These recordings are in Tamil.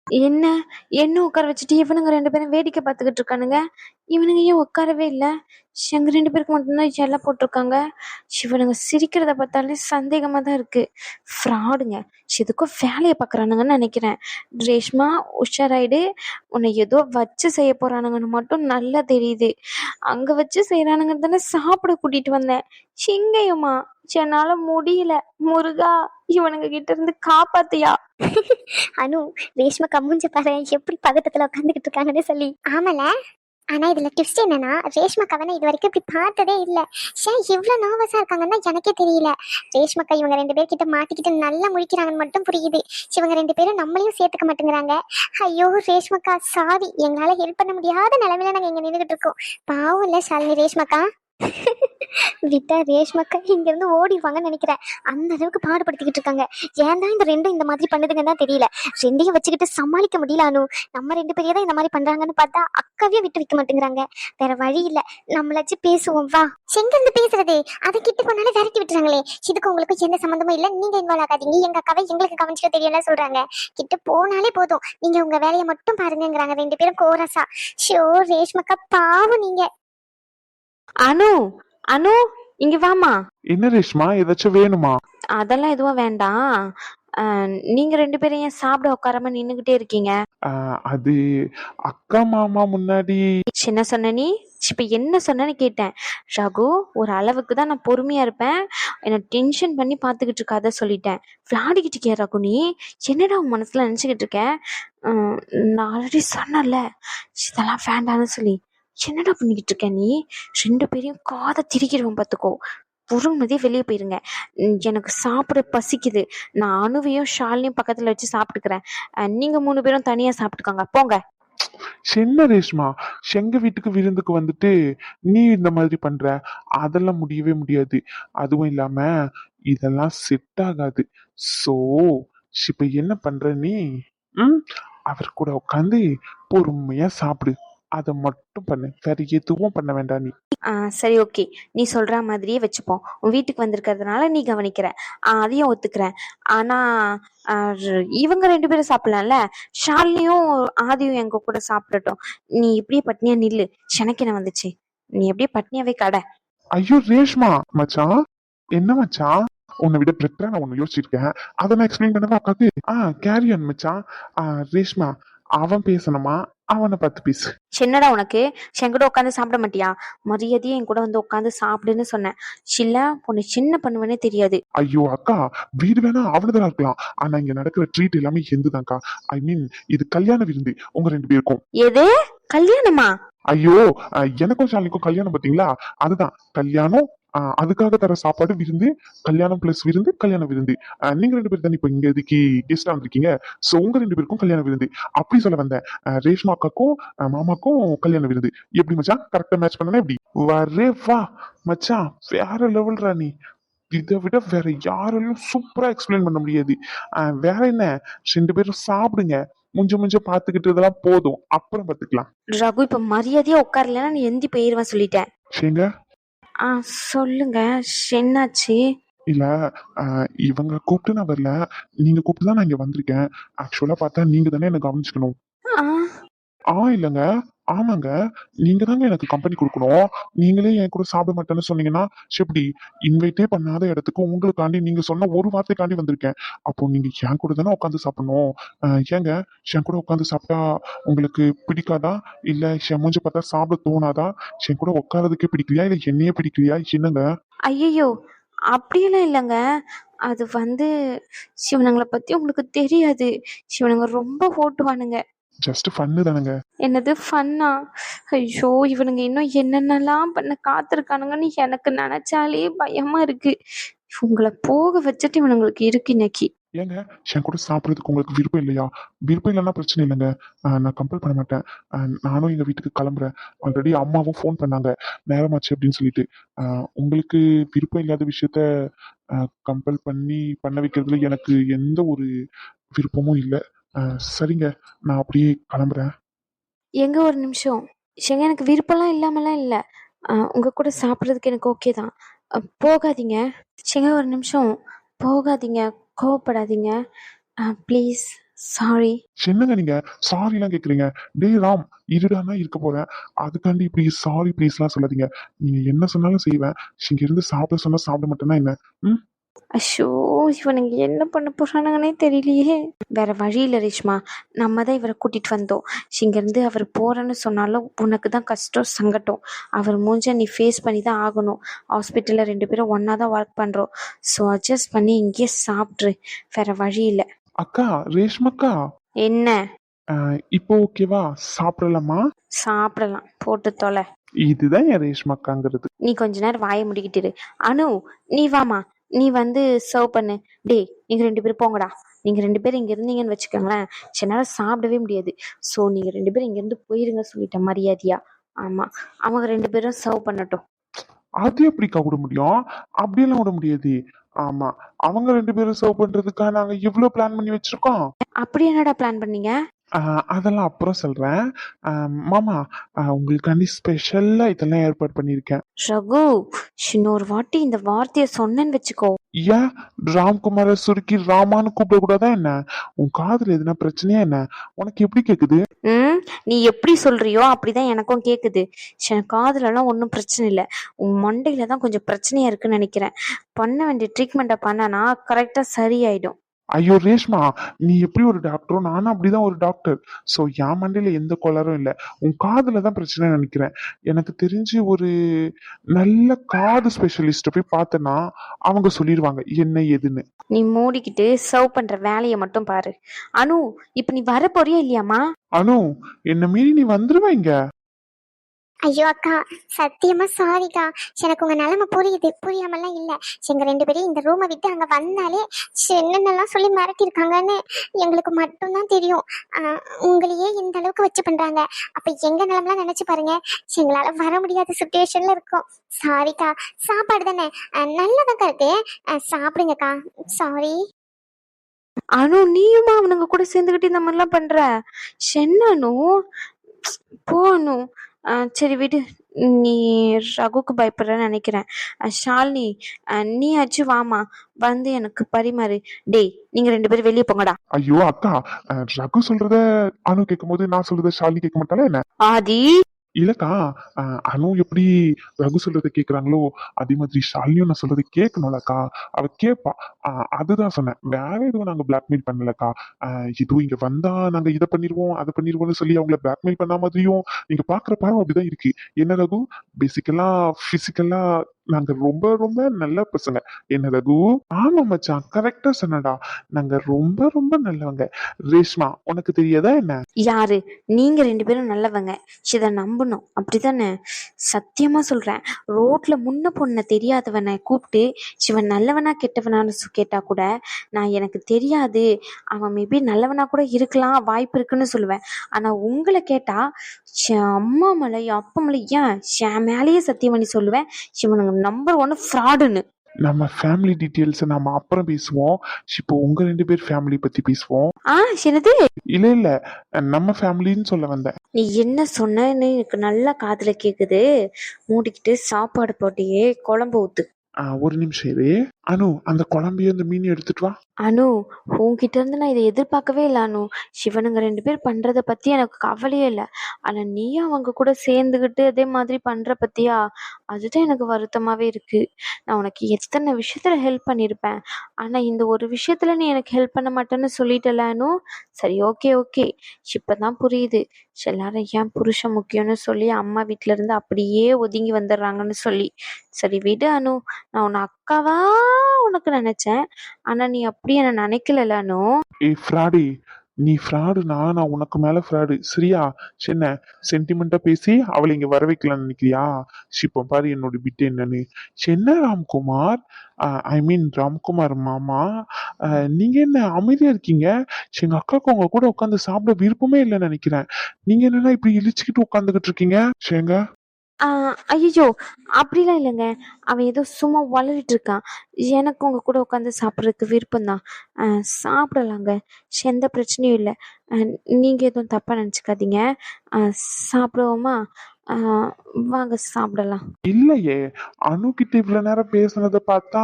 என்ன என்ன உட்கார வச்சுட்டு இவனுங்க 2 பேரும் வேடிக்கை பார்த்துக்கிட்டு இருக்கானுங்க. இவனுங்க ஏன் உட்காரவே இல்ல? எங்க 2 பேருக்கு மட்டும்தான் எல்லாம் போட்டிருக்காங்க. இவனுங்க சிரிக்கிறத பார்த்தாலே சந்தேகமா தான் இருக்கு. ஃப்ராடுங்க. எதுக்கோ வேலையை பார்க்குறானுங்கன்னு நினைக்கிறேன். ரேஷ்மா உஷாராயிடு. உன்னை ஏதோ வச்சு செய்ய போறானுங்கன்னு மட்டும் நல்லா தெரியுது. அங்க வச்சு செய்யறானுங்க தானே சாப்பிட கூட்டிட்டு வந்தேன். சிங்கையுமா என்னால முடியல. முருகா இவனுங்க கிட்ட இருந்து காப்பாத்தியா. அனு, ரேஷ்மா கம்முஞ்ச பாரு எப்படி பதட்டத்துல உட்காந்துக்கிட்டு இருக்காங்கன்னு சொல்லி. ஆமால, ஆனா இதுல ட்விஸ்ட் என்னன்னா, ரேஷ்மாக்கா இது வரைக்கும் இப்படி பார்த்ததே இல்ல. இவ்வளவு நர்வஸா இருக்காங்கன்னா எனக்கே தெரியல. ரேஷ்மாக்கா இவங்க 2 பேர்கிட்ட மாட்டிக்கிட்டு நல்லா முழிக்கிறாங்கன்னு மட்டும் புரியுது. இவங்க 2 பேரும் நம்மளையும் சேர்த்துக்க மாட்டேங்கிறாங்க. ஐயோ ரேஷ்மாக்கா சாரி, எங்களால ஹெல்ப் பண்ண முடியாத நிலைமையில நாங்க இங்க நின்றுகிட்டு இருக்கோம். பாவம் இல்ல ஷாலினி ரேஷ்மாக்கா. விட்டா ரேஷ்மாக்கா இங்க இருந்து ஓடிடுவாங்கன்னு நினைக்கிறேன். அந்த அளவுக்கு பாடுபடுத்திக்கிட்டு இருக்காங்க. ஏன் தான் இந்த ரெண்டும் இந்த மாதிரி பண்ணுதுங்கன்னு தான் தெரியல. ரெண்டையும் வச்சுக்கிட்டு சமாளிக்க முடியல அனு. நம்ம 2 பேரையே தான் இந்த மாதிரி பண்றாங்கன்னு பார்த்தா அக்காவே விட்டு வைக்க மாட்டேங்கிறாங்க. வேற வழி இல்ல, நம்மளாச்சும் பேசுவோம் வா. எங்க இருந்து பேசுறது? அதை கிட்ட போனாலே விரட்டி விட்டுறாங்களே. இதுக்கு உங்களுக்கு எந்த சம்மந்தமும் இல்ல, நீங்க இன்வால்வ் ஆகாதீங்க, எங்க அக்காவை எங்களுக்கு கவனிச்சுக்க தெரியல சொல்றாங்க. கிட்ட போனாலே போதும், நீங்க உங்க வேலையை மட்டும் பாருங்கிறாங்க 2 பேரும் கோரஸா. ஷோ ரேஷ்மாக்கா பாவம் நீங்க. அனு அனு இங்க வாமா. என்ன ரேஷ்மா, ஏதாச்சும் வேணுமா? அதெல்லாம் எதுவும் வேண்டாம். நீங்க 2 பேரும் ஏன் சாப்பிட உட்காராம நின்னுகிட்டே இருக்கீங்க? அது அக்கா மாமா முன்னாடி. என்ன சொன்ன நீ? இப்ப என்ன சொன்னேன்னு கேட்டேன். ரகு, ஒரு அளவுக்கு தான் நான் பொறுமையா இருப்பேன். என்ன டென்ஷன் பண்ணி பாத்துக்கிட்டு இருக்காத சொல்லிட்டேன். விளையாடிக்கிட்டு இருக்கியா ரகு? நீ என்னடா உன் மனசுல நினைச்சுக்கிட்டு இருக்க? நான் ஆல்ரெடி சொன்னல இதெல்லாம் வேண்டான்னு சொல்லி. என்னடா பண்ணிக்கிட்டு இருக்க நீ? 2 பேரையும் காதை திரிக்கிடுவோம் பார்த்துக்கோ. பொறுமதியே வெளியே போயிருங்க. எனக்கு சாப்பிட பசிக்குது. நான் அணுவையும் ஷாலையும் பக்கத்துல வச்சு சாப்பிட்டுக்கிறேன். நீங்க 3 பேரும் தனியா சாப்பிட்டுக்கோங்க போங்க. என்ன ரேஷ்மா, எங்க வீட்டுக்கு விருந்துக்கு வந்துட்டு நீ இந்த மாதிரி பண்ற? அதெல்லாம் முடியவே முடியாது. அதுவும் இல்லாம இதெல்லாம் செட் ஆகாது. சோ இப்ப என்ன பண்ற நீ? அவர் கூட உட்காந்து பொறுமையா சாப்பிடு. அதை மட்டும் பண்ணு, வேற எதுவும் பண்ண வேண்டாம் நீ. சரி ஓகே, நீ சொல்ற மாதிரியே வச்சுப்போம். உன் வீட்டுக்கு வந்திருக்கிறதுனால நீ கவனிக்கிற, அதையும் ஒத்துக்கிறேன். ஆனா இவங்க 2 பேரும் சாப்பிடலாம்ல. ஷாலினியும் ஆதியும் எங்க கூட சாப்பிடட்டும். நீ இப்படியே பட்னியா நில்லு. எனக்கு என்ன வந்துச்சு? நீ எப்படியே பட்னியாவே கடை. ஐயோ ரேஷ்மா மச்சான், என்ன மச்சான், உன்னை விட பெட்டரா நான் ஒண்ணு யோசிச்சிருக்கேன். அதை நான் எக்ஸ்பிளைன் பண்ணவா அக்காக்கு? கேரி ஆன் மச்சான். ரேஷ்மா, அவன் பேசணுமா? அவனை பார்த்து பேசு. சின்னடா உனக்கு என்கூட உட்காந்து சாப்பிட மாட்டியா? மரியாதையே என் கூட வந்து உட்காந்து சாப்பிடுன்னு சொன்னேன். சில்ல உன்னை சின்ன பண்ணுவேனே தெரியாது. ஐயோ அக்கா, வீடு வேணா அவ்வளவுதான் இருக்கலாம். ஆனா இங்க நடக்கிற ட்ரீட் எல்லாமே எந்துதான்க்கா. ஐ மீன் இது கல்யாண விருந்து உங்க 2 பேருக்கும். எது கல்யாணமா? ஐயோ, எனக்கும் ஷாலினிக்கும் கல்யாணம் பாத்தீங்களா? அதுதான் கல்யாணம். அதுக்காக தர சாப்பாடு விருந்து. கல்யாணம் பிளஸ் விருந்து, கல்யாண விருந்து. நீங்க 2 பேர் தானே இப்ப இங்க இதுக்கு கெஸ்டா வந்திருக்கீங்க. சோ உங்க 2 பேருக்கும் கல்யாண விருந்து அப்படி சொல்ல வந்தேன். ரேஷ்மா அக்காக்கும் மாமாக்கும் கல்யாண விருந்து. எப்படி மச்சான், கரெக்டா மேட்ச் பண்ணனா? எப்படி வரே வா மச்சான், வேற லெவல்ரா நீ. இதை விட வேற யாராலையும் சூப்பரா எக்ஸ்பிளைன் பண்ண முடியாது. வேற என்ன, 2 பேரும் சாப்பிடுங்க. முஞ்ச பாத்துக்கிட்டு இதெல்லாம் போதும், அப்புறம் பாத்துக்கலாம். ரகு இப்ப மரியாதையா உட்காரலன்னா நீ எந்தி போயிருவேன் சொல்லிட்டேன். சரிங்க. சொல்லுங்க, என்னாச்சு? இல்ல, இவங்க கூப்பிட்டு நான் வரல, நீங்க கூப்பிட்டு தான் நான் இங்க வந்திருக்கேன். ஆக்சுவலா பார்த்தா நீங்க தானே என்ன கவனிச்சுக்கணும். இல்லங்க, ஆமாங்க, நீங்க தாங்க எனக்கு கம்பெனி கொடுக்கணும். நீங்களே என் கூட சாப்பிட மாட்டேன்னு சொன்னீங்கன்னா எப்படி? இன்வைட்டே பண்ணாத இடத்துக்கு உங்களுக்காண்டி நீங்க சொன்ன ஒரு வார்த்தைக்காண்டி வந்திருக்கேன். அப்போ நீங்க என் கூட தானே உட்காந்து சாப்பிடணும். ஏங்க, என் கூட உட்காந்து சாப்பிட்டா உங்களுக்கு பிடிக்காதா? இல்ல என் மூஞ்ச பார்த்தா சாப்பிட தோணாதா? என் கூட உட்காரதுக்கே பிடிக்கலையா, இல்ல என்னையே பிடிக்கலையா? என்னங்க? ஐயோ அப்படியெல்லாம் இல்லைங்க. அது வந்து சிவனங்களை பத்தி உங்களுக்கு தெரியாது. சிவனுங்க ரொம்ப ஓட்டுவானுங்க. ஜஸ்ட் ஃபன்னு தானுங்க. என்னது ஃபன்னா? ஐயோ இவனுங்க இன்னும் என்னென்னலாம் பண்ண காத்திருக்கானுங்கன்னு எனக்கு நினைச்சாலே பயமா இருக்கு. உங்களை போக வச்சுட்டு இவனுங்களுக்கு இருக்கு இன்னைக்கு. ஏங்க, என் கூட சாப்பிட்றதுக்கு உங்களுக்கு விருப்பம் இல்லையா? விருப்பம் இல்லைன்னா பிரச்சனை இல்லைங்க, நான் கம்பல் பண்ண மாட்டேன். நானும் எங்க வீட்டுக்கு கிளம்புறேன். ஆல்ரெடி அம்மாவும் ஃபோன் பண்ணாங்க நேரமாச்சு அப்படின்னு சொல்லிட்டு. உங்களுக்கு விருப்பம் இல்லாத விஷயத்த கம்பல் பண்ணி பண்ண வைக்கிறதுல எனக்கு எந்த ஒரு விருப்பமும் இல்லை. சரிங்க, நான் அப்படியே கிளம்புறேன். எங்க ஒரு நிமிஷம். எனக்கு விருப்பம்லாம் இல்லாமலாம் இல்லை. உங்க கூட சாப்பிட்றதுக்கு எனக்கு ஓகே தான். போகாதீங்க. ஒரு நிமிஷம் போகாதீங்க, கோவப்படாதீங்க ப்ளீஸ். சாரி. என்னங்க நீங்க சாரி எல்லாம் கேக்குறீங்க? டேய் ராம், இருடானா இருக்க போறேன், அதுக்காண்டி இப்படி சாரி ப்ளீஸ் எல்லாம் சொல்லாதீங்க. நீங்க என்ன சொன்னாலும் செய்வேன். இங்க இருந்து சாப்பிட சொன்னா சாப்பிட மாட்டேன்னா என்ன? ம். அஷோ, இவனுங்க என்ன பண்ண போறானுங்கன்னே தெரியலையே. வேற வழி இல்லை ரேஷ்மா, நம்ம தான் இவரை கூட்டிட்டு வந்தோம். இங்கேருந்து அவர் போறேன்னு சொன்னாலும் உனக்கு தான் கஷ்டம் சங்கட்டம். அவர் மூஞ்ச நீ ஃபேஸ் பண்ணி தான் ஆகணும். ஹாஸ்பிட்டலில் 2 பேரும் ஒன்றா தான் ஒர்க் பண்ணுறோம். ஸோ அட்ஜஸ்ட் பண்ணி இங்கேயே சாப்பிட்ரு, வேற வழி இல்லை. அக்கா, ரேஷ்மக்கா, என்ன? இப்போ ஓகேவா? சாப்பிடலாமா? சாப்பிடலாம், போட்டு தொலை. இதுதான் என் ரேஷ்மக்காங்கிறது. நீ கொஞ்ச நேரம் வாயை முடிக்கிட்டு இரு. அனு, நீ வாமா, நீ வந்து சர்வ் பண்ணு. டேய், நீங்க 2 பேரும் போங்கடா. நீங்க 2 பேரும் இங்க இருந்தீங்கன்னு வச்சுக்கோங்களேன், சில நேரம் சாப்பிடவே முடியாது. ஸோ நீங்க 2 பேரும் இங்க இருந்து போயிருங்க சொல்லிட்டேன் மரியாதையா. ஆமா, அவங்க 2 பேரும் சர்வ் பண்ணட்டும். அது எப்படிக்கா விட முடியும்? அப்படியெல்லாம் விட முடியாது. ஆமா, அவங்க 2 பேரும் சர்வ் பண்றதுக்காக நாங்க இவ்ளோ பிளான் பண்ணி வச்சிருக்கோம். அப்படி என்னடா பிளான் பண்ணீங்க? அதெல்லாம் அப்புறம் சொல்றேன். மாமா, உங்களுக்காண்டி ஸ்பெஷலா இதெல்லாம் ஏற்பாடு பண்ணியிருக்கேன். ரகு, இன்னொரு வாட்டி இந்த வார்த்தையை சொன்னேன்னு வச்சுக்கோ. ஏன் ராம்குமார சுருக்கி ராமான்னு கூப்பிடக்கூடாதா என்ன? உன் காதுல எதுனா பிரச்சனையா என்ன? உனக்கு எப்படி கேக்குது? நீ எப்படி சொல்றியோ அப்படிதான் எனக்கும் கேக்குது. என் காதுலலாம் ஒன்றும் பிரச்சனை இல்லை. உன் மண்டையில தான் கொஞ்சம் பிரச்சனையா இருக்குன்னு நினைக்கிறேன். பண்ண வேண்டிய ட்ரீட்மெண்ட்டை பண்ணனா கரெக்டா சரியாயிடும். ஐயோ ரேஷ்மா, நீ எப்படி ஒரு டாக்டரோ நானும் அப்படிதான் ஒரு டாக்டர். சோ என் மண்டையில எந்த கோளாறும் இல்ல. உன் காதுல தான் பிரச்சனை நினைக்கிறேன். எனக்கு தெரிஞ்சு ஒரு நல்ல காது ஸ்பெஷலிஸ்ட போய் பார்த்தனா அவங்க சொல்லிடுவாங்க என்ன ஏதுன்னு. நீ மூடிக்கிட்டு சர்வ் பண்ற வேலையை மட்டும் பாரு. அனு, இப்ப நீ வர போறியா இல்லையாமா? அனு, என்ன மீறி நீ வந்துருவ இங்க? ஐயோ அக்கா, சத்தியமா சாரிக்கா. எனக்கு உங்க நிலைமை புரியுது, புரியாமலாம் இல்ல. எங்க 2 பேரும் இந்த ரூமை விட்டு அங்க வந்தாலே என்னென்னலாம் சொல்லி மிரட்டிருக்காங்கன்னு எங்களுக்கு மட்டும்தான் தெரியும். உங்களையே இந்த அளவுக்கு வச்சு பண்றாங்க. அப்ப எங்க நிலைமைலாம் நினைச்சு பாருங்க. எங்களால வர முடியாத சுச்சுவேஷன்ல இருக்கோம். சாரிக்கா. சாப்பாடு தானே நல்லதாக்கா இருக்கு, சாப்பிடுங்கக்கா. சாரி. அனு, நீயுமா அவனுங்க கூட சேர்ந்துக்கிட்டு இந்த மாதிரிலாம் பண்ற? என்ன அனு, போ அனு. சரி விடு, நீ ரகுக்கு பயப்படுறன்னு நினைக்கிறேன். ஷாலினி, நீயாச்சும் வாமா, வந்து எனக்கு பரிமாறு. டேய், நீங்க 2 பேரும் வெளியே போங்கடா. ஐயோ அக்கா, ரகு சொல்றத அனு கேட்கும் போது நான் சொல்றத ஷாலினி கேட்க மாட்டாளா என்ன? ஆதி, இல்லக்கா, அனு எப்படி ரகு சொல்றதை கேக்குறாங்களோ அதே மாதிரி ஷாலினியும் நான் சொல்றதை கேட்கணும்லக்கா. அவ கேட்பா. அதுதான் சொன்னேன், வேற எதுவும் நாங்க பிளாக்மெயில் பண்ணலக்கா. இதுவும் இங்க வந்தா நாங்க இதை பண்ணிருவோம் அதை பண்ணிருவோம்னு சொல்லி அவங்கள பிளாக்மெயில் பண்ண மாதிரியும் நீங்க பாக்குற பார்வை அப்படிதான் இருக்கு. என்ன ரகு, பேசிக்கலா பிசிக்கலா நாங்க ரொம்ப ரொம்ப நல்ல பசங்க. என்ன ரகு? ஆமா மச்சான், கரெக்டா சொன்னடா. நாங்க ரொம்ப ரொம்ப நல்லவங்க. ரேஷ்மா, உனக்கு தெரியாதா என்ன? யாரு? நீங்க 2 பேரும் நல்லவங்க, இதை நம்பணும், அப்படிதானே? சத்தியமா சொல்றேன், ரோட்ல முன்ன பொண்ண தெரியாதவனை கூப்பிட்டு இவன் நல்லவனா கெட்டவனான்னு கேட்டா கூட நான் எனக்கு தெரியாது, அவன் மேபி நல்லவனா கூட இருக்கலாம், வாய்ப்பு இருக்குன்னு சொல்லுவேன். ஆனா உங்களை கேட்டா என் அம்மா மேல என் அப்பா மேல ஏன் என் மேலேயே சத்தியம் பண்ணி சொல்லுவேன், இவனுங்க நம்பர் 1 ஃப்ராடுன்னு. நம்ம ஃபேமிலி டீட்டெயில்ஸ் நம்ம அப்புறம் பேசுவோம். இப்போ உங்க 2 பேர் ஃபேமிலி பத்தி பேசுவோம். என்னது? இல்ல இல்ல, நம்ம ஃபேமிலின்னு சொல்ல வந்தேன். நீ என்ன சொன்னன்னு எனக்கு நல்லா காதுல கேக்குது. மூடிக்கிட்டு சாப்பாடு போட்டியே குழம்பு ஊத்து. ஒரு நிமிஷம் இரு. அனு, அந்த குழம்பையும் அந்த மீன் எடுத்துட்டு வா. அனு, உன்கிட்ட இருந்து நான் இதை எதிர்பார்க்கவே இல்லை அனு. சிவனுங்க 2 பேர் பண்றத பத்தி எனக்கு கவலையே இல்லை. ஆனா நீயும் அவங்க கூட சேர்ந்துக்கிட்டு அதே மாதிரி பண்ற பத்தியா, அதுதான் எனக்கு வருத்தமாவே இருக்கு. நான் உனக்கு எத்தனை விஷயத்துல ஹெல்ப் பண்ணியிருப்பேன், ஆனா இந்த ஒரு விஷயத்துல நீ எனக்கு ஹெல்ப் பண்ண மாட்டேன்னு சொல்லிட்டல அனு. சரி, ஓகே ஓகே, இப்பதான் புரியுது எல்லாரும் ஏன் புருஷன் முக்கியம்னு சொல்லி அம்மா வீட்டுல இருந்து அப்படியே ஒதுங்கி வந்துடுறாங்கன்னு சொல்லி. சரி விடு அனு, நான் உன்னை அக்காவா உனக்கு நினைச்சேன், ஆனா நீ அப்படி என்ன நினைக்கல அனு. ஃப்ராடி, நீ ஃப்ராடுனா நான் உனக்கு மேல ஃப்ராடு, சரியா? என்ன சென்டிமெண்டா பேசி அவளை இங்க வர வைக்கலாம்னு நினைக்கிறியா? இப்போ பாரு என்னோட பிட் என்னன்னு. என்ன ராம்குமார், ஐ மீன் ராம்குமார் மாமா, நீங்க என்ன அமைதியா இருக்கீங்க? எங்க அக்காவுக்கு உங்க கூட உட்காந்து சாப்பிட விருப்பமே இல்லைன்னு நினைக்கிறேன். நீங்க என்னன்னா இப்படி இழிச்சுக்கிட்டு உட்காந்துக்கிட்டு இருக்கீங்க? சேங்க, ஐயோ, அப்படிலாம் இல்லைங்க. அவன் ஏதோ சும்மா வளரிட்டு இருக்கான். எனக்கு உங்க கூட உட்காந்து சாப்பிட்றதுக்கு விருப்பம்தான். சாப்பிடலாங்க, எந்த பிரச்சனையும் இல்லை. நீங்க எதுவும் தப்பா நினச்சிக்காதீங்க. சாப்பிடுவோமா? வாங்க சாப்பிடலாம். இல்லையே, அனு கிட்ட இவ்வளவு நேரம் பேசுனதை பார்த்தா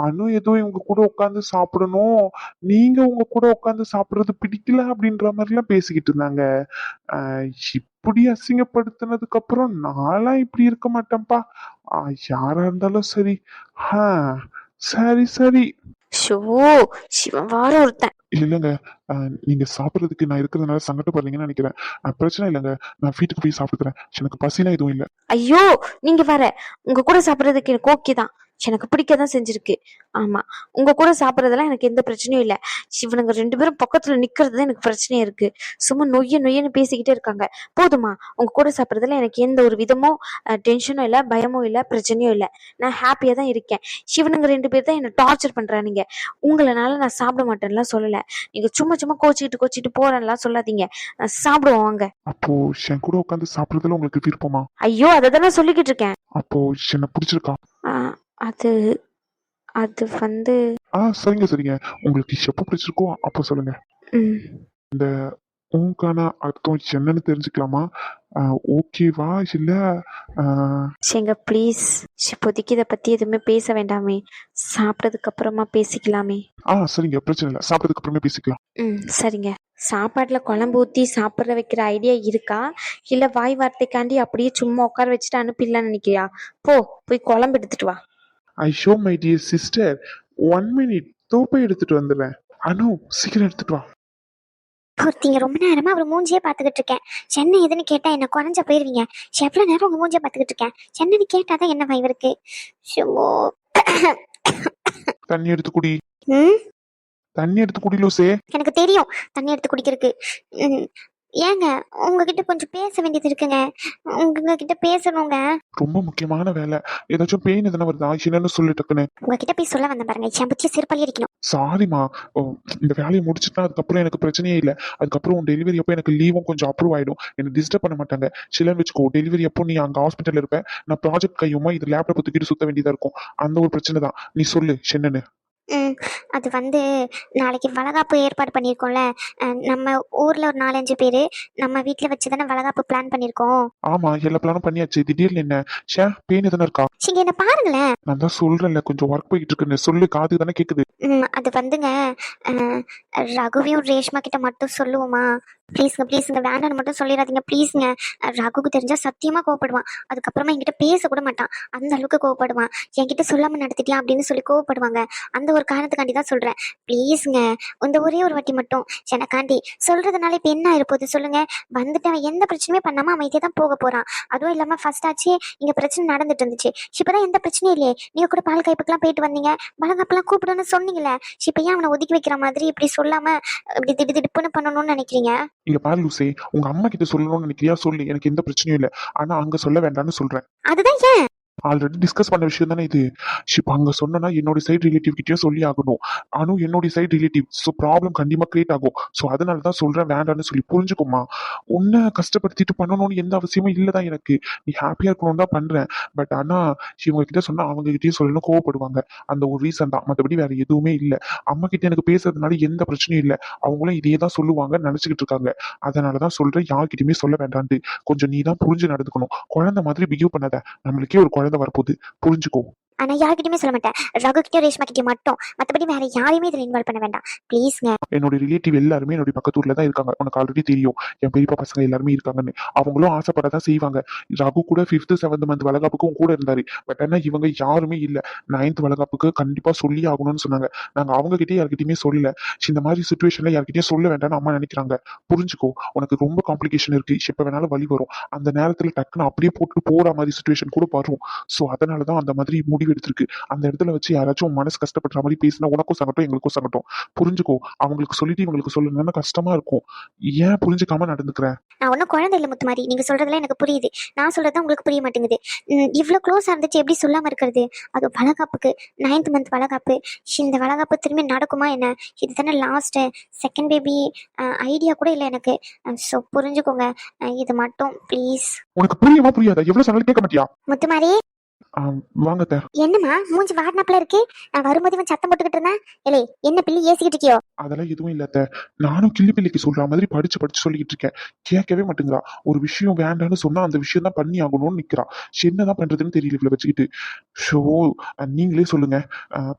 அனு ஏதோ இவங்க கூட உட்காந்து சாப்பிடணும், நீங்க உங்க கூட உட்காந்து சாப்பிடுறது பிடிக்கல அப்படின்ற மாதிரி எல்லாம் பேசிக்கிட்டு இருந்தாங்க. ஆஹ் இப்படி அசிங்கப்படுத்தினதுக்கு அப்புறம் நான்லாம் இப்படி இருக்க மாட்டேன்ப்பா. யாரா இருந்தாலும் சரி. ஆஹ் சரி சரி. ஷோ, சிவன் வார ஒருத்தன். இல்லைங்க, நீங்க சாப்பிட்றதுக்கு நான் இருக்கிறதுனால சங்கடப்படுறீங்கன்னு நினைக்கிறேன். பிரச்சனை இல்லைங்க, நான் வீட்டுக்கு போய் சாப்பிட்டுக்கிறேன். எனக்கு பசிலாம் எதுவும் இல்லை. ஐயோ, நீங்க வேற. உங்க கூட சாப்பிடுறதுக்கு எனக்கு ஓகே தான், எனக்கு பிடிக்கதான் செஞ்சிருக்கு. ஆமா, உங்க கூட சாப்பிட்றதெல்லாம் எனக்கு எந்த பிரச்சனையும் இல்லை. இவனுங்க 2 பேரும் பக்கத்துல நிக்கிறது தான் எனக்கு பிரச்சனையா இருக்கு. சும்மா நொய்யன்னு பேசிக்கிட்டே இருக்காங்க. போதுமா? உங்க கூட சாப்பிட்றதுல எனக்கு எந்த ஒரு விதமும் டென்ஷனும் இல்லை, பயமும் இல்லை, பிரச்சனையும் இல்லை. நான் ஹாப்பியா தான் இருக்கேன். இவனுங்க 2 பேர் தான் என்ன டார்ச்சர் பண்றானுங்க. உங்களனால நான் சாப்பிட மாட்டேன்லாம் சொல்லல. நீங்க சும்மா கோச்சிட்டு போறேன்லாம் சொல்லாதீங்க. சாப்பிடுவோம் வாங்க. அப்போ என் கூட உட்காந்து சாப்பிட்றதுல உங்களுக்கு விருப்பமா? ஐயோ, அதை தான் நான் சொல்லிக்கிட்டு இருக்கேன். அப்போ என்ன பிடிச்சிருக்கா? அது அது வந்து சரிங்க சரிங்க, உங்களுக்கு எப்போ பிடிச்சிருக்கோ அப்போ சொல்லுங்க. ம், உங்களுக்கான அர்த்தம் என்னன்னு தெரிஞ்சுக்கலாமா? ஓகேவா இல்ல? சரிங்க ப்ளீஸ். இப்போதைக்கு இதை பத்தி எதுவுமே பேச வேண்டாமே, சாப்பிட்டதுக்கு அப்புறமா பேசிக்கலாமே. சரிங்க, பிரச்சனை இல்லை, சாப்பிட்டதுக்கு அப்புறமே பேசிக்கலாம். சரிங்க. சாப்பாட்டுல குழம்பு ஊத்தி சாப்பிட வைக்கிற ஐடியா இருக்கா, இல்ல வாய் வார்த்தைக்காண்டி அப்படியே சும்மா உட்கார வச்சுட்டு அனுப்பிடலாம்னு நினைக்கிறியா? போய் குழம்பு எடுத்துட்டு வா. ஐயோ மை டியர் சிஸ்டர், 1 மினிட், தோப்பை எடுத்துட்டு வந்துடுறேன். அனு, சீக்கிரம் எடுத்துட்டு வா. ஒருத்தீங்க ரொம்ப நேரமா அவர் மூஞ்சியே பாத்துக்கிட்டு இருக்கேன். சென்னை எதுன்னு கேட்டா என்ன குறைஞ்ச போயிருவீங்க. எவ்வளவு நேரம் உங்க மூஞ்சியை பாத்துக்கிட்டு இருக்கேன். சென்னைன்னு கேட்டாதான் என்ன இவருக்கு. ஷோ. தண்ணி எடுத்து குடி. ம், தண்ணி எடுத்து குடி லூசே. எனக்கு தெரியும் தண்ணி எடுத்து குடிக்கிறதுக்கு. ஏங்க, உங்ககிட்ட கொஞ்சம் பேச வேண்டியது இருக்குங்க. உங்ககிட்ட பேசணுங்க. ரொம்ப முக்கியமான வேலை. ஏதாச்சும் பெயின் எதனா வருதா? என்னன்னு சொல்லு டக்குன்னு. உங்ககிட்ட போய் சொல்ல வந்தேன் பாருங்க. என் புத்தி சிறுபாலி அடிக்கணும். சாரிம்மா, இந்த வேலையை முடிச்சுட்டா அதுக்கப்புறம் எனக்கு பிரச்சனையே இல்லை. அதுக்கப்புறம் உன் டெலிவரி அப்போ எனக்கு லீவும் கொஞ்சம் அப்ரூவ் ஆயிடும். எனக்கு டிஸ்டர்ப் பண்ண மாட்டாங்க. சிலன்னு வச்சுக்கோ, டெலிவரி அப்போ நீ அங்கே ஹாஸ்பிட்டல் இருப்ப, நான் ப்ராஜெக்ட் கையுமா இது லேப்டாப் தூக்கிட்டு சுத்த வேண்டியதா இருக்கும். அந்த ஒரு பிரச்சனை தான். நீ சொல்லு என்னன்னு. அது வந்து நாளைக்கு வளகாப்பு ஏற்பாடு பண்ணியிருக்கோம்ல. நம்ம ஊர்ல ஒரு 4-5 பேரு நம்ம வீட்டுல வச்சுதானே வளகாப்பு பிளான் பண்ணிருக்கோம். ஆமா, எல்லா பிளானும் பண்ணியாச்சு. திடீர்னு என்ன பெயின் எதனா இருக்கா? நீங்க என்ன பாருங்களேன். நான் தான் சொல்றேன்ல, கொஞ்சம் ஒர்க் போயிட்டு இருக்குன்னு சொல்லு, காது தானே கேக்குது. அது வந்துங்க, ரகுவையும் ரேஷ்மா கிட்ட மட்டும் சொல்லுவோமா? ப்ளீஸுங்க வேண்டான்னு மட்டும் சொல்லிடாதீங்க ப்ளீஸுங்க. ரகுக்கு தெரிஞ்சா சத்தியமா கோவப்படுவான். அதுக்கப்புறமா என்கிட்ட பேச கூட மாட்டான். அந்த அளவுக்கு கோவப்படுவான். என்கிட்ட சொல்லாம நடத்திட்டியா அப்படின்னு சொல்லி கோவப்படுவாங்க. அந்த ஒரு காரணத்துக்காண்டி தான் சொல்றேன். ப்ளீஸுங்க, இந்த ஒரே ஒரு வாட்டி மட்டும் எனக்காண்டி சொல்றதுனால இப்ப என்ன ஆயிருப்போகுது சொல்லுங்க? வந்துட்டு அவன் எந்த பிரச்சனையுமே பண்ணாம அமைதியா தான் போக போறான். அதுவும் இல்லாம ஃபர்ஸ்ட் ஆச்சு இங்க பிரச்சனை நடந்துட்டு இருந்துச்சு. இப்பதான் எந்த பிரச்சனையும் இல்லையே. நீங்க கூட பால் கைப்புக்கெல்லாம் போயிட்டு வந்தீங்க, வளகாப்பெல்லாம் கூப்பிடுன்னு சொன்னீங்களே. இப்ப ஏன் அவனை ஒதுக்கி வைக்கிற மாதிரி இப்படி சொல்லாம இப்படி திடுதிடுப்புன்னு பண்ணணும்னு நினைக்கிறீங்க? இங்க பாரு லூசே, உங்க அம்மா கிட்ட சொல்லணும்னு நினைக்கிறியா சொல்லு, எனக்கு எந்த பிரச்சனையும் இல்லை. ஆனா அங்க சொல்ல வேண்டாம்னு சொல்றேன். அதுதான் ஏன்? ஆல்ரெடி டிஸ்கஸ் பண்ண விஷயம் தானே இது. இப்ப அங்க சொன்னா என்னோட சைடு ரிலேட்டிவ் கிட்டயும் சொல்லி ஆகணும். ஆனும் என்னோட சைடு ரிலேட்டிவ், ஸோ ப்ராப்ளம் கண்டிப்பா கிரியேட் ஆகும். ஸோ அதனாலதான் சொல்றேன் வேண்டாம்னு சொல்லி. புரிஞ்சுக்கோமா? உன்னை கஷ்டப்படுத்திட்டு பண்ணணும்னு எந்த அவசியமும் இல்லதான் எனக்கு. நீ ஹாப்பியா இருக்கணும் தான் பண்றேன். பட் ஆனா இவங்க கிட்ட சொன்னா அவங்க கிட்டயும் சொல்லணும், கோவப்படுவாங்க. அந்த ஒரு ரீசன் தான், மற்றபடி வேற எதுவுமே இல்லை. அம்மா கிட்ட எனக்கு பேசுறதுனால எந்த பிரச்சனையும் இல்லை. அவங்களும் இதையே தான் சொல்லுவாங்க நினைச்சுக்கிட்டு இருக்காங்க. அதனாலதான் சொல்றேன், யார்கிட்டயுமே சொல்ல வேண்டான்ட்டு. கொஞ்சம் நீ தான் புரிஞ்சு நடந்துக்கணும். குழந்தை மாதிரி பிஹேவ் பண்ணாத. நம்மளுக்கே ஒரு குழந்தை வரப்போகுது, புரிஞ்சுக்கோ. ஆனா யார்கிட்டயுமே சொல்ல மாட்டேன். ரகு கிட்டயும் ரேஷ்மா கிட்டயும் மட்டும். மத்தபடி வேற யாரையுமே இதுல இன்வால்வ் பண்ண வேண்டாம் ப்ளீஸ்ங்க. என்னோட ரிலேட்டிவ் எல்லாருமே என்னோட பக்கத்தூர்ல தான் இருக்காங்க. உனக்கு ஆல்ரெடி தெரியும், என் பெரியப்பா பசங்க எல்லாருமே இருக்காங்கன்னு. அவங்களும் ஆசைப்படதான் செய்வாங்க. ரகு கூட 5th 7th மந்த் வளகாப்புக்கும் கூட இருந்தாரு. பட் ஆனா இவங்க யாருமே இல்ல. 9th வளகாப்புக்கு கண்டிப்பா சொல்லி ஆகணும்னு சொன்னாங்க. நாங்க அவங்க கிட்டே யார்கிட்டயுமே சொல்லல. இந்த மாதிரி சுச்சுவேஷன்ல யார்கிட்டயும் சொல்ல வேண்டாம்னு அம்மா நினைக்கிறாங்க. புரிஞ்சுக்கோ, உனக்கு ரொம்ப காம்ப்ளிகேஷன் இருக்கு. எப்ப வேணாலும் வழி வரும். அந்த நேரத்துல டக்குன்னு அப்படியே போட்டு போற மாதிரி சுச்சுவேஷன் கூட வரும். ஸோ அதனாலதான் அந்த மாதிரி முடிவு எடுத்திருக்கு. அந்த இடத்துல வச்சு யாராச்சும் மனசு கஷ்டப்படுற மாதிரி பேசினா உனக்கும் சங்கட்டம், எங்களுக்கும் சங்கட்டம். புரிஞ்சுக்கோ, அவங்களுக்கு சொல்லிட்டு இவங்களுக்கு சொல்லணும்னா கஷ்டமா இருக்கும். ஏன் புரிஞ்சுக்காம நடந்துக்கிறேன்? நான் ஒன்னும் குழந்தை இல்லை முத்து மாதிரி. நீங்க சொல்றதுல எனக்கு புரியுது. நான் சொல்றதுதான் உங்களுக்கு புரிய மாட்டேங்குது. இவ்வளவு க்ளோஸா இருந்துச்சு எப்படி சொல்லாம இருக்கிறது? அது வளகாப்புக்கு 9th மந்த் வளகாப்பு. இந்த வளகாப்பு திரும்பி நடக்குமா என்ன? இது தானே லாஸ்ட். செகண்ட் பேபி ஐடியா கூட இல்லை எனக்கு. ஸோ புரிஞ்சுக்கோங்க, இது மட்டும் ப்ளீஸ். உனக்கு புரியுமா புரியாதா? எவ்வளவு சொன்னாலும் கேட்க மாட்டியா? முத்து மாதிரி வாங்க அத்தை. என்னம்மா மூஞ்சி வாடினாப்புல இருக்கு? நான் வரும்போது இவன் சத்தம் போட்டுக்கிட்டு இருந்தேன். ஏலே என்ன பிள்ளை ஏசிக்கிட்டு இருக்கியோ? அதெல்லாம் எதுவும் இல்ல அத்தை. நானும் கிள்ளி பிள்ளைக்கு சொல்ற மாதிரி படிச்சு சொல்லிக்கிட்டு இருக்கேன். கேட்கவே மாட்டேங்கிறா. ஒரு விஷயம் வேண்டான்னு சொன்னா அந்த விஷயம் தான் பண்ணி ஆகணும்னு நிக்கிறா. என்னதான் பண்றதுன்னு தெரியல இவளை வச்சுக்கிட்டு. ஷோ நீங்களே சொல்லுங்க.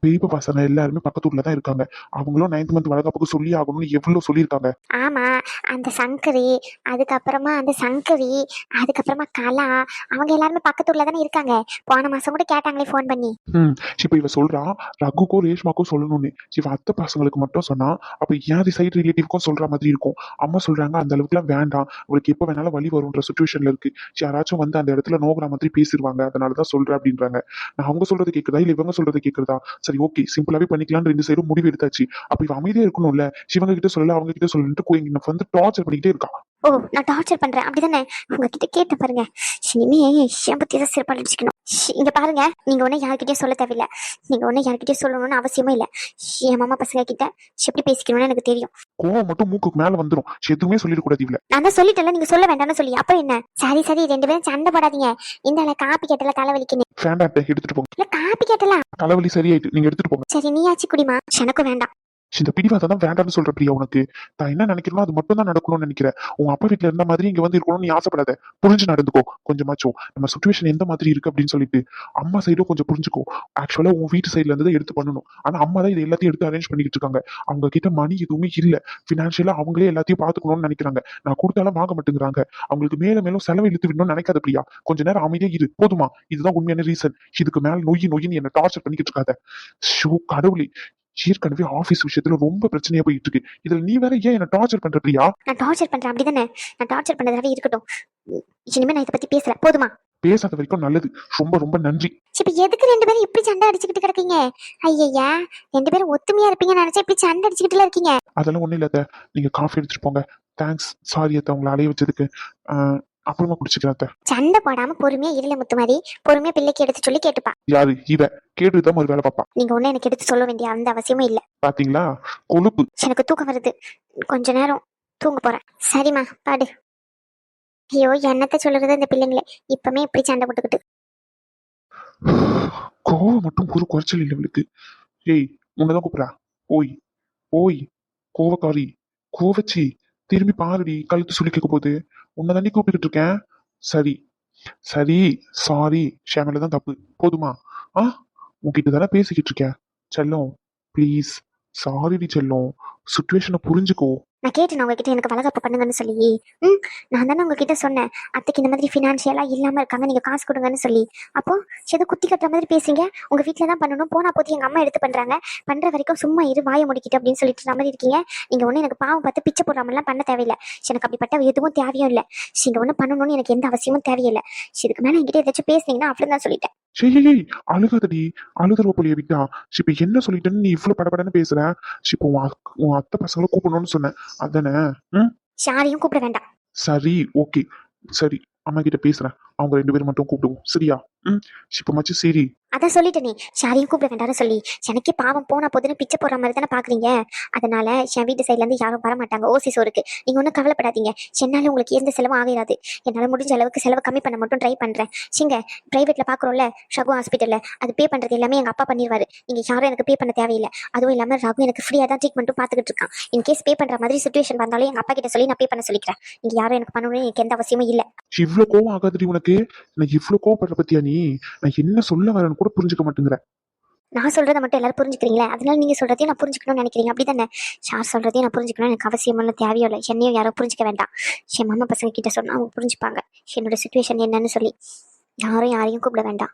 பெரியப்பா பசங்க எல்லாருமே பக்கத்து ஊர்ல தான் இருக்காங்க. அவங்களும் 9th மந்த் வளகாப்புக்கு சொல்லி ஆகணும்னு எவ்வளவு சொல்லியிருக்காங்க. ஆமா, அந்த சங்கரி, அதுக்கப்புறமா கலா, அவங்க எல்லாருமே பக்கத்துல தானே இருக்காங்க. போன மாசம் கூட கேட்டாங்களே ஃபோன் பண்ணி. இப்ப இவ சொல்றா ரகுக்கும் ரேஷ்மாக்கும் சொல்லணும்னு. இவ அத்தை பசங்களுக்கு மட்டும் சொன்னா அப்ப ஏன் சைடு ரிலேட்டிவ்க்கும் சொல்ற மாதிரி இருக்கும். அம்மா சொல்றாங்க அந்த அளவுக்கு எல்லாம் வேண்டாம், உங்களுக்கு எப்ப வேணாலும் வழி வரும்ன்ற சுச்சுவேஷன்ல இருக்கு. யாராச்சும் வந்து அந்த இடத்துல நோக்குற மாதிரி பேசிடுவாங்க, அதனாலதான் சொல்றேன் அப்படின்றாங்க. நான் அவங்க சொல்றது கேக்குதா இல்ல இவங்க சொல்றது கேக்குறதா? சரி ஓகே, சிம்பிளாவே பண்ணிக்கலாம்னு 2 சைடும் முடிவு எடுத்தாச்சு. அப்ப இவ அமைதியா இருக்கணும்ல. இவங்க கிட்ட சொல்லல அவங்க கிட்ட சொல்லிட்டு வந்து டார்ச்சர் பண்ணிக்கிட்டே இருக்கா. ஓ, நான் டார்ச்சர் பண்றேன் அப்படிதானே? உங்ககிட்ட கேட்ட பாருங்க. இனிமே என் பத்தி தான் சிறப்பாக அடிச்சுக்கணும். இங்க பாருங்க, நீங்க ஒன்னும் யார்கிட்டயும் சொல்ல தேவையில்ல. நீங்க ஒன்னும் யார்கிட்டயும் சொல்லணும்னு அவசியமே இல்ல. என் மாமா பசங்க கிட்ட எப்படி பேசிக்கணும்னு எனக்கு தெரியும். கோவம் மட்டும் மூக்குக்கு மேல வந்துரும். எதுவுமே சொல்லிடக்கூடாது இவள. நான் தான் சொல்லிட்டேன்ல, நீங்க சொல்ல வேண்டாம்னு சொல்லி. அப்புறம் என்ன? சரி 2 பேரும் சண்டை போடாதீங்க. இந்த காப்பி கேட்டல தலைவலிக்குன்னு. வேண்டாம் அத்தை, எடுத்துட்டு போங்க. இல்ல காப்பி கேட்டல. தலைவலி சரியாயிட்டு, நீங்க எடுத்துட்டு போங்க. சரி நீயாச்சு குடிமா, எனக்கும் வேண்டாம். இந்த பிடிவாதம் தான் வேண்டாம்னு சொல்ற பிரியா உனக்கு. நான் என்ன நினைக்கிறேனோ அது மட்டும் தான் நடக்கணும்னு நினைக்கிறேன். உன் அப்பா வீட்டுல இருந்த மாதிரி இங்க வந்து இருக்கணும்னு நீ ஆசைப்படாத. புரிஞ்சு நடந்துக்கோ கொஞ்சமாச்சும். நம்ம சுச்சுவேஷன் எந்த மாதிரி இருக்கு அப்படின்னு சொல்லிட்டு அம்மா சைடும் கொஞ்சம் புரிஞ்சுக்கோ. ஆக்சுவலா உன் வீட்டு சைட்ல இருந்து தான் எடுத்து பண்ணணும். ஆனா அம்மா தான் இது எல்லாத்தையும் எடுத்து அரேஞ்ச் பண்ணிட்டு இருக்காங்க. அவங்க கிட்ட மணி எதுவுமே இல்ல. பினான்சியலா அவங்களே எல்லாத்தையும் பாத்துக்கணும்னு நினைக்கிறாங்க. நான் கொடுத்தாலும் வாங்க மாட்டேங்கிறாங்க. அவங்களுக்கு மேலும் செலவு இழுத்து விடணும்னு நினைக்காத பிரியா. கொஞ்ச நேரம் அமைதியா இரு போதுமா. இதுதான் உண்மையான ரீசன். இதுக்கு மேல நொய்யின்னு என்ன டார்ச்சர் பண்ணிக்கிட்டு இருக்காத. ஷோ கடவுளே, ஏற்கனவே ஆபீஸ் விஷயத்துல ரொம்ப பிரச்சனையா போயிட்டு இருக்கு. இதுல நீ வேற ஏன் என்ன டார்ச்சர் பண்ற பிரியா? நான் டார்ச்சர் பண்றேன் அப்படிதானே? நான் டார்ச்சர் பண்ணதாவே இருக்கட்டும். இனிமே நான் இதை பத்தி பேசல போதுமா? பேசாத வரைக்கும் நல்லது. ரொம்ப ரொம்ப நன்றி. இப்ப எதுக்கு 2 பேரும் இப்படி சண்டை அடிச்சுக்கிட்டு கிடக்கீங்க? ஐயா, 2 பேரும் ஒத்துமையா இருப்பீங்கன்னு நினைச்சா இப்படி சண்டை அடிச்சுக்கிட்டுல இருக்கீங்க. அதெல்லாம் ஒண்ணும் இல்ல. நீங்க காஃபி எடுத்துட்டு போங்க. தேங்க்ஸ். சாரி அத்தை, உங்களை அலைய வச்சதுக்கு. அப்புறமா குடிச்சுக்கிறேன் அத்தை. சண்டை போடாம பொறுமையா இருல முத்துமாரி. பொறுமையா பிள்ளைக்கு எடுத்து சொல்லி கேட்டுப்பா. யாரு இவ? கேட்டுதான் ஒரு வேலை பாப்பா. நீங்க ஒண்ணு எனக்கு எடுத்து சொல்ல வேண்டிய அந்த அவசியமே இல்ல. பாத்தீங்களா கொழுப்பு. எனக்கு தூக்கம் வருது, கொஞ்ச நேரம் தூங்க போறேன். சரிம்மா பாடு. ஐயோ, என்னத்த சொல்றது இந்த பிள்ளைங்களே. இப்பமே இப்படி சண்டை போட்டுக்கிட்டு. கோவம் மட்டும் ஒரு குறைச்சல் இல்லை இவளுக்கு. ஏய், உன்னதான் கூப்பிடா. ஓய் ஓய் கோவக்காரி, கோவச்சி, திரும்பி பாருடி. கழுத்து சொல்லி கேட்க போகுது. உன்னதாண்டி கூப்பிட்டுக்கிட்டு இருக்கேன். சரி சரி, சாரி. ஷேமல தான் தப்பு. போதுமா? உன்கிட்ட தானே பேசிக்கிட்டு இருக்கேன் செல்லம். ப்ளீஸ் சாரிடி செல்லம். சுச்சுவேஷனை புரிஞ்சுக்கோ. நான் கேட்டேன் உங்ககிட்ட எனக்கு வளகாப்பு பண்ணுங்கன்னு சொல்லி. நான் தானே உங்ககிட்ட சொன்னேன் அத்தைக்கு இந்த மாதிரி ஃபினான்ஷியலா இல்லாம இருக்காங்க, நீங்க காசு கொடுங்கன்னு சொல்லி. அப்போ ஏதோ குத்தி கட்டுற மாதிரி பேசுங்க. உங்க வீட்டுல தான் பண்ணணும், போனா போது எங்க அம்மா எடுத்து பண்றாங்க, பண்ற வரைக்கும் சும்மா இரு வாய முடிக்கிட்டு அப்படின்னு சொல்லிட்டு மாதிரி இருக்கீங்க. நீங்க ஒண்ணு எனக்கு பாவம் பார்த்து பிச்சை போடுறாமலாம் பண்ண தேவையில்லை. எனக்கு அப்படிப்பட்ட எதுவும் தேவையும் இல்லை. நீங்க ஒண்ணு பண்ணணும்னு எனக்கு எந்த அவசியமும் தேவையில்லை. இதுக்கு மேல என்கிட்ட ஏதாச்சும் பேசுனீங்கன்னா அப்படின்னு தான் சொல்லிட்டேன். சரி அழுகாதடி. அழுதுருவ போலிய விட்டா. இப்ப என்ன சொல்லிட்டேன்னு நீ இவ்வளவு படபடன்னு பேசுற? இப்போ உன் அத்தை பசங்களை கூப்பிடணும்னு சொன்னேன் அதானே? யாரையும் கூப்பிட வேண்டாம். சரி ஓகே. சரி, அம்மா கிட்ட பேசுறேன். அவங்க 2 பேரும் மட்டும் கூப்பிடுவோம் சரியா? இப்ப மச்சு சரி. அதான் சொல்லிட்டேனே, யாரையும் கூப்பிட வேண்டாம்னு சொல்லி. எனக்கே பாவம் போனா போதுன்னு பிச்சை போடுற மாதிரி தானே பாக்குறீங்க. அதனால என் வீட்டு சைட்ல இருந்து யாரும் வர மாட்டாங்க ஓசி சோருக்கு. நீங்க ஒன்றும் கவலைப்படாதீங்க. என்னால உங்களுக்கு எந்த செலவும் ஆகாது. என்னால முடிஞ்ச அளவுக்கு செலவு கம்மி பண்ண மட்டும் ட்ரை பண்றேன். சிங்க பிரைவேட்ல பாக்குறோம்ல ரகு ஹாஸ்பிட்டல்ல, அது பே பண்றது எல்லாமே எங்க அப்பா பண்ணிடுவாரு. நீங்க யாரும் எனக்கு பே பண்ண தேவையில்லை. அதுவும் இல்லாம ரகு எனக்கு ஃப்ரீயா தான் ட்ரீட்மெண்ட்டும் பாத்துக்கிட்டு இருக்கான். இன்கேஸ் பே பண்ற மாதிரி சுச்சுவேஷன் வந்தாலும் எங்க அப்பா கிட்ட சொல்லி நான் பே பண்ண சொல்லிக்கிறேன். நீங்க யாரும் எனக்கு பண்ணணும்னு எனக்கு எந்த அவசியமும் இல்லை. இவ்வளவு கோவம் ஆகாதுடி உனக்கு. நான் இவ்வளவு கோவப்படுற பத்தியா நீ? நான் என்ன சொல்ல வரேன்னு கூட புரிஞ்சுக்க மாட்டேங்கிற. நான் சொல்றதை மட்டும் எல்லாரும் புரிஞ்சுக்கிறீங்களே, அதனால நீங்க சொல்றதையும் நான் புரிஞ்சுக்கணும்னு நினைக்கிறீங்க அப்படித்தானே? யார் சொல்றதையும் நான் புரிஞ்சுக்கணும் எனக்கு அவசியமான தேவையோ இல்லை. என்னையும் யாரும் புரிஞ்சுக்க வேண்டாம். என் மாமா பசங்க கிட்ட சொன்னா அவங்க புரிஞ்சுப்பாங்க என்னோட சுச்சுவேஷன் என்னன்னு சொல்லி. யாரையும் கூப்பிட வேண்டாம்.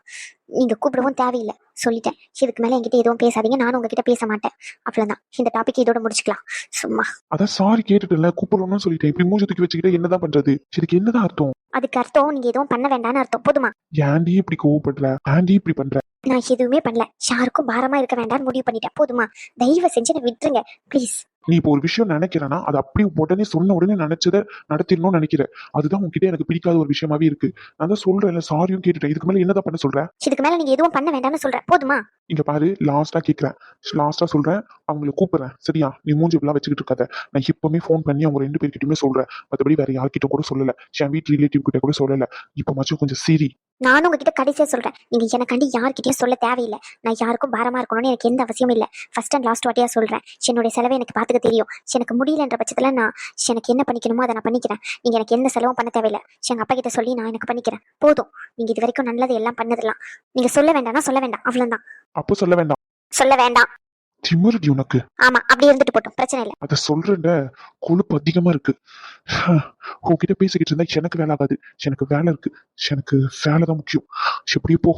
நீங்க கூப்பிடவும் தேவையில்லை சொல்லிட்டேன். இதுக்கு மேல என்கிட்ட எதுவும் பேசாதீங்க, நானும் உங்ககிட்ட பேச மாட்டேன். அவ்வளவுதான், இந்த டாபிக் இதோட முடிச்சுக்கலாம். சும்மா அதான் சாரி கேட்டுட்டுல கூப்பிடணும்னு சொல்லிட்டேன். இப்படி மூஞ்சி தூக்கி வச்சுக்கிட்ட என்னதான் பண்றது? இதுக்கு என்னதான் அர்த்தம்? அதுக்கு அர்த்தம் நீங்க எதுவும் பண்ண வேண்டாம்னு அர்த்தம். போதுமா? ஏன்டி இப்படி கோவப்படுற? ஏன்டி இப்படி பண்ற? நான் எதுவுமே பண்ணல. யாருக்கும் பாரமா இருக்க வேண்டாம்னு முடிவு பண்ணிட்டேன். போதுமா? தயவு செஞ்சு நான் விட்டுருங்க ப்ளீஸ். நீ இப்போ ஒரு விஷயம் நினைக்கிறேன்னா அது அப்படியே உடனே சொன்ன உடனே நினைச்சதை நடத்திடணும்னு நினைக்கிறேன். அதுதான் உன்கிட்ட எனக்கு பிடிக்காத ஒரு விஷயமாவே இருக்கு. நான் தான் சொல்றேன், சாரியும் கேட்டுட்டேன். இதுக்கு மேல என்னதான் பண்ண சொல்ற? இதுக்கு மேல நீங்க எதுவும் பண்ண வேண்டாம்னு சொல்றேன், போதுமா? இங்க பாரு, லாஸ்டா கேட்கிறேன், லாஸ்டா சொல்றேன், அவங்களை கூப்பிடுறேன், சரியா? நீ மூஞ்சி இப்பெல்லாம் வச்சுக்கிட்டு இருக்காத. நான் இப்பவுமே ஃபோன் பண்ணி அவங்க 2 பேர்கிட்டயுமே சொல்றேன். மற்றபடி வேற யார்கிட்ட கூட சொல்லல, என் வீட்டு ரிலேட்டிவ் கிட்ட கூட சொல்லல. இப்ப மச்சும் கொஞ்சம் சரி. நானும் உங்ககிட்ட கடைசியா சொல்றேன், நீங்க எனக்காண்டி யார்கிட்டயும் சொல்ல தேவையில்லை. நான் யாருக்கும் பாரமா இருக்கணும்னு எனக்கு எந்த அவசியமும் இல்லை. ஃபர்ஸ்ட் அண்ட் லாஸ்ட் வாட்டியா சொல்றேன், என்னுடைய செலவை எனக்கு பாத்துக்க தெரியும். எனக்கு முடியலன்ற பட்சத்துல நான் எனக்கு என்ன பண்ணிக்கணுமோ அதை நான் பண்ணிக்கிறேன். நீங்க எனக்கு எந்த செலவும் பண்ண தேவையில்லை. எங்க அப்பா கிட்ட சொல்லி நான் எனக்கு பண்ணிக்கிறேன், போதும். நீங்க இது வரைக்கும் நல்லது எல்லாம் பண்ணதெல்லாம் நீங்க சொல்ல வேண்டாம்னா சொல்ல வேண்டாம், அவ்வளவுதான். அப்போ சொல்ல வேண்டாம். சொல்ல வேண்டாம். திமிருடி உனக்கு. ஆமா, அப்படி இருந்துட்டு போட்டோம், பிரச்சனை இல்லை. அத சொல்றேன்ல, கொழுப்பு அதிகமா இருக்கு. உன்கிட்ட பேசிக்கிட்டு இருந்தா எனக்கு வேலை ஆகாது. எனக்கு வேலை இருக்கு, எனக்கு வேலை தான் முக்கியம். எப்படியே போ.